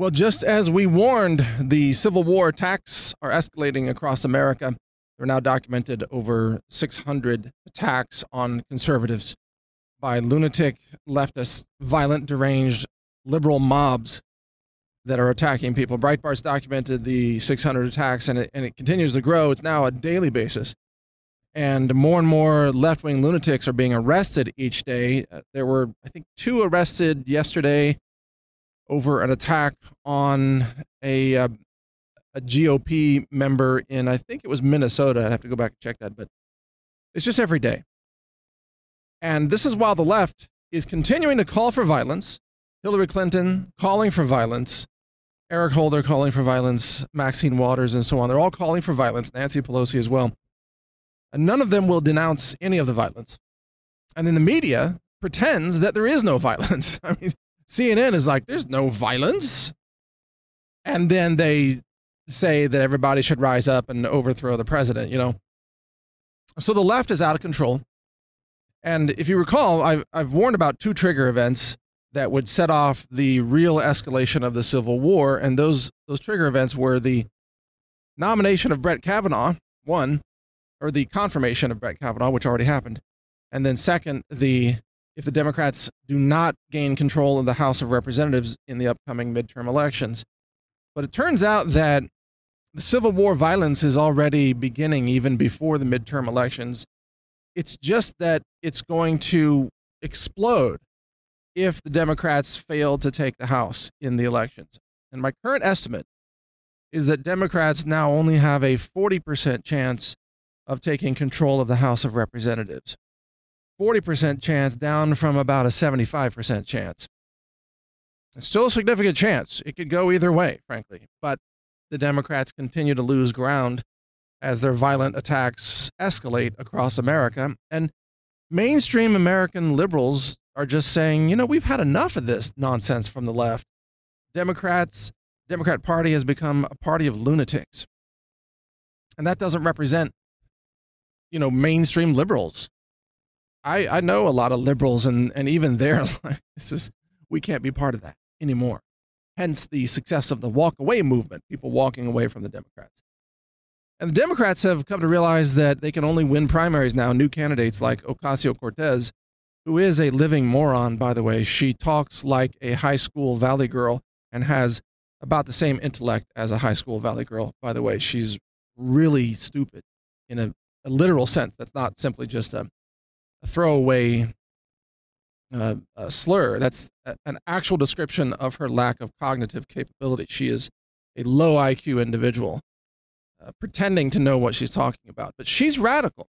Well, just as we warned, the Civil War attacks are escalating across America. There are now documented over 600 attacks on conservatives by lunatic, leftist, violent, deranged, liberal mobs that are attacking people. Breitbart's documented the 600 attacks, and it continues to grow. It's now a daily basis. And more left-wing lunatics are being arrested each day. There were, I think, 2 arrested yesterday over an attack on a GOP member in, I think it was Minnesota. I'd have to go back and check that, but it's just every day. And this is while the left is continuing to call for violence. Hillary Clinton calling for violence. Eric Holder calling for violence. Maxine Waters and so on. They're all calling for violence. Nancy Pelosi as well. And none of them will denounce any of the violence. And then the media pretends that there is no violence. I mean, CNN is like, there's no violence. And then they say that everybody should rise up and overthrow the president, you know. So the left is out of control. And if you recall, I've warned about 2 trigger events that would set off the real escalation of the Civil War. And those trigger events were the nomination of Brett Kavanaugh, one, or the confirmation of Brett Kavanaugh, which already happened. And then second, if the Democrats do not gain control of the House of Representatives in the upcoming midterm elections. But it turns out that the Civil War violence is already beginning even before the midterm elections. It's just that it's going to explode if the Democrats fail to take the House in the elections. And my current estimate is that Democrats now only have a 40% chance of taking control of the House of Representatives. 40% chance down from about a 75% chance. It's still a significant chance. It could go either way, frankly. But the Democrats continue to lose ground as their violent attacks escalate across America. And mainstream American liberals are just saying, you know, we've had enough of this nonsense from the left. Democrat Party has become a party of lunatics. And that doesn't represent, you know, mainstream liberals. I know a lot of liberals, and even they're like, we can't be part of that anymore. Hence the success of the walk away movement, people walking away from the Democrats. And the Democrats have come to realize that they can only win primaries now. New candidates like Ocasio-Cortez, who is a living moron, by the way. She talks like a high school Valley girl and has about the same intellect as a high school Valley girl, by the way. She's really stupid in a literal sense. That's not simply just a throwaway slur. That's an actual description of her lack of cognitive capability. She is a low IQ individual, pretending to know what she's talking about. But she's radical.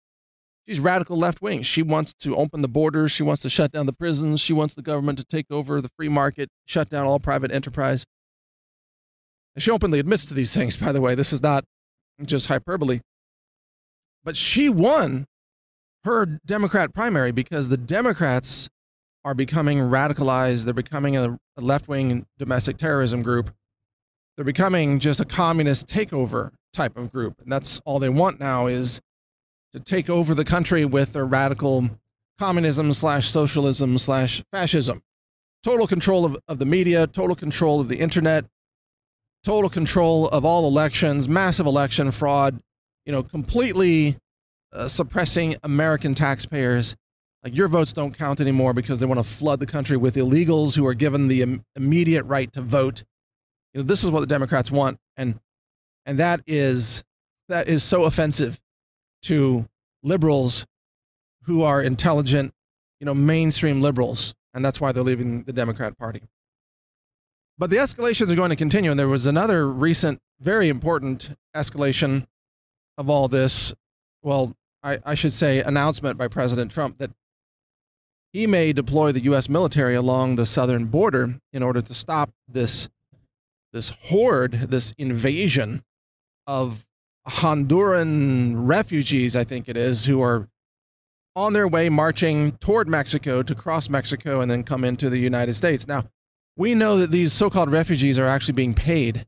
She's radical left wing. She wants to open the borders. She wants to shut down the prisons. She wants the government to take over the free market, shut down all private enterprise. And she openly admits to these things, by the way. This is not just hyperbole. But she won her Democrat primary because the Democrats are becoming radicalized. They're becoming a left-wing domestic terrorism group. They're becoming just a communist takeover type of group. And that's all they want now, is to take over the country with their radical communism / socialism / fascism. Total control of the media, total control of the internet, total control of all elections, massive election fraud, you know, completely suppressing American taxpayers. Like, your votes don't count anymore because they want to flood the country with illegals who are given the immediate right to vote. You know, this is what the Democrats want, and that is so offensive to liberals who are intelligent, you know, mainstream liberals, and that's why they're leaving the Democrat Party. But the escalations are going to continue, and there was another recent, very important escalation of all this. Well, I should say announcement by President Trump that he may deploy the U.S. military along the southern border in order to stop this horde, this invasion of Honduran refugees, I think it is, who are on their way marching toward Mexico to cross Mexico and then come into the United States. Now, we know that these so-called refugees are actually being paid.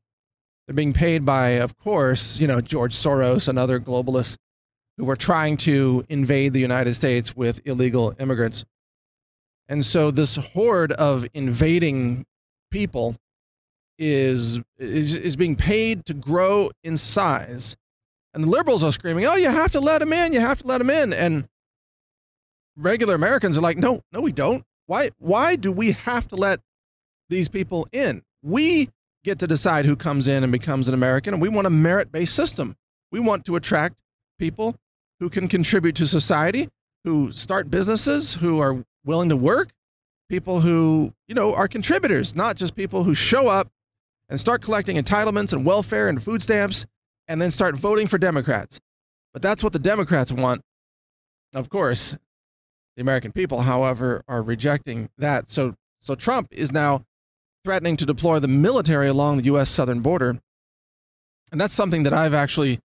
They're being paid by, of course, you know, George Soros and other globalists who are trying to invade the United States with illegal immigrants. And so this horde of invading people is being paid to grow in size. And the liberals are screaming, oh, you have to let them in. You have to let them in. And regular Americans are like, no, we don't. Why do we have to let these people in? We get to decide who comes in and becomes an American, and we want a merit-based system. We want to attract people who can contribute to society, who start businesses, who are willing to work, people who, are contributors, not just people who show up and start collecting entitlements and welfare and food stamps and then start voting for Democrats. But that's what the Democrats want. Of course, the American people, however, are rejecting that. So Trump is now threatening to deploy the military along the U.S. southern border. And that's something that I've actually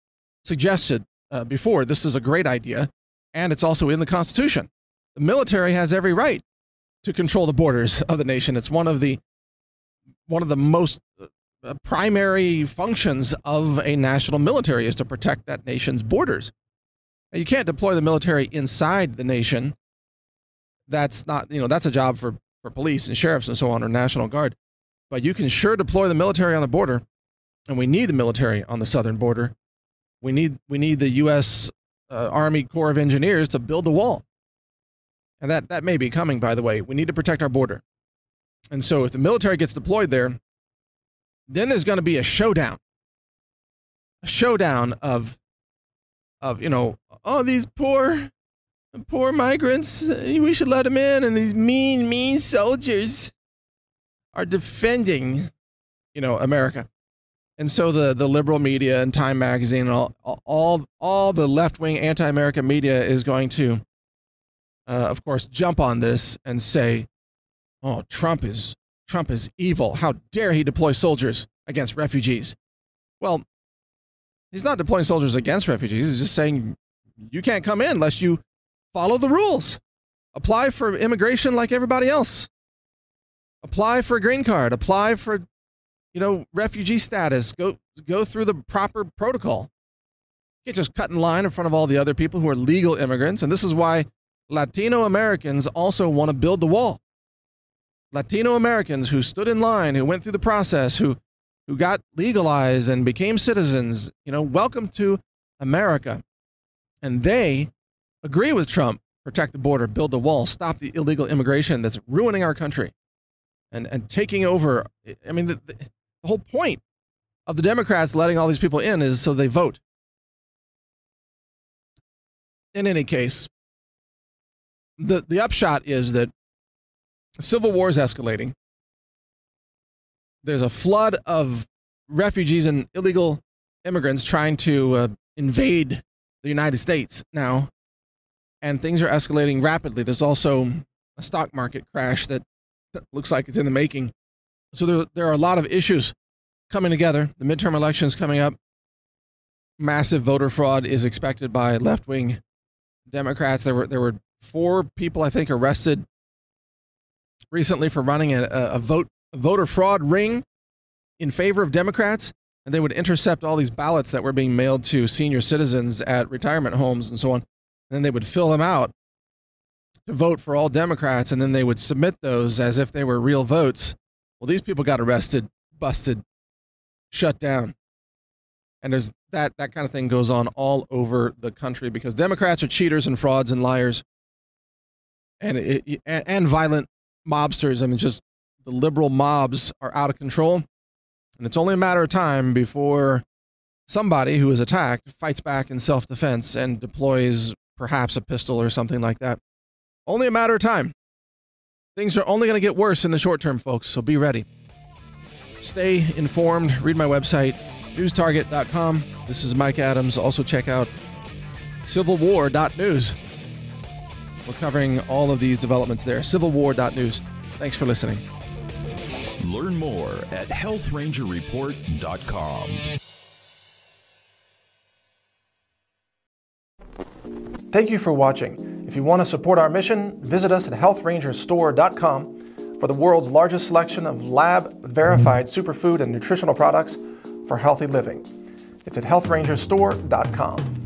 suggested before. This is a great idea, and it's also in the Constitution. The military has every right to control the borders of the nation. It's one of the most primary functions of a national military is to protect that nation's borders. Now, you can't deploy the military inside the nation. That's not, that's a job for police and sheriffs and so on, or National Guard. But you can sure deploy the military on the border, and we need the military on the southern border. We need the U.S. Army Corps of Engineers to build the wall. And that may be coming, by the way. We need to protect our border. And so if the military gets deployed there, then there's going to be a showdown. A showdown of these poor migrants, we should let them in, and these mean soldiers are defending, America. And so the liberal media and Time Magazine and all the left-wing anti-American media is going to, of course, jump on this and say, oh, Trump is evil. How dare he deploy soldiers against refugees? Well, he's not deploying soldiers against refugees. He's just saying you can't come in unless you follow the rules. Apply for immigration like everybody else. Apply for a green card. Apply for, refugee status. Go through the proper protocol. You can't just cut in line in front of all the other people who are legal immigrants. And this is why Latino Americans also want to build the wall. Latino Americans who stood in line, who went through the process, who got legalized and became citizens, welcome to America. And they agree with Trump. Protect the border, build the wall, stop the illegal immigration that's ruining our country and taking over. I mean, the whole point of the Democrats letting all these people in is so they vote. In any case, the upshot is that civil war is escalating. There's a flood of refugees and illegal immigrants trying to invade the United States now, and things are escalating rapidly. There's also a stock market crash that looks like it's in the making. So there are a lot of issues coming together. The midterm elections coming up. Massive voter fraud is expected by left-wing Democrats. There were 4 people, I think, arrested recently for running a voter fraud ring in favor of Democrats, and they would intercept all these ballots that were being mailed to senior citizens at retirement homes and so on. And then they would fill them out to vote for all Democrats, and then they would submit those as if they were real votes. Well, these people got arrested, busted, shut down. And there's that kind of thing goes on all over the country because Democrats are cheaters and frauds and liars and violent mobsters. I mean, just the liberal mobs are out of control. And it's only a matter of time before somebody who is attacked fights back in self-defense and deploys perhaps a pistol or something like that. Only a matter of time. Things are only going to get worse in the short term, folks, so be ready. Stay informed. Read my website, newstarget.com. This is Mike Adams. Also check out civilwar.news. We're covering all of these developments there. civilwar.news. Thanks for listening. Learn more at healthrangerreport.com. Thank you for watching. If you want to support our mission, visit us at healthrangerstore.com for the world's largest selection of lab-verified superfood and nutritional products for healthy living. It's at healthrangerstore.com.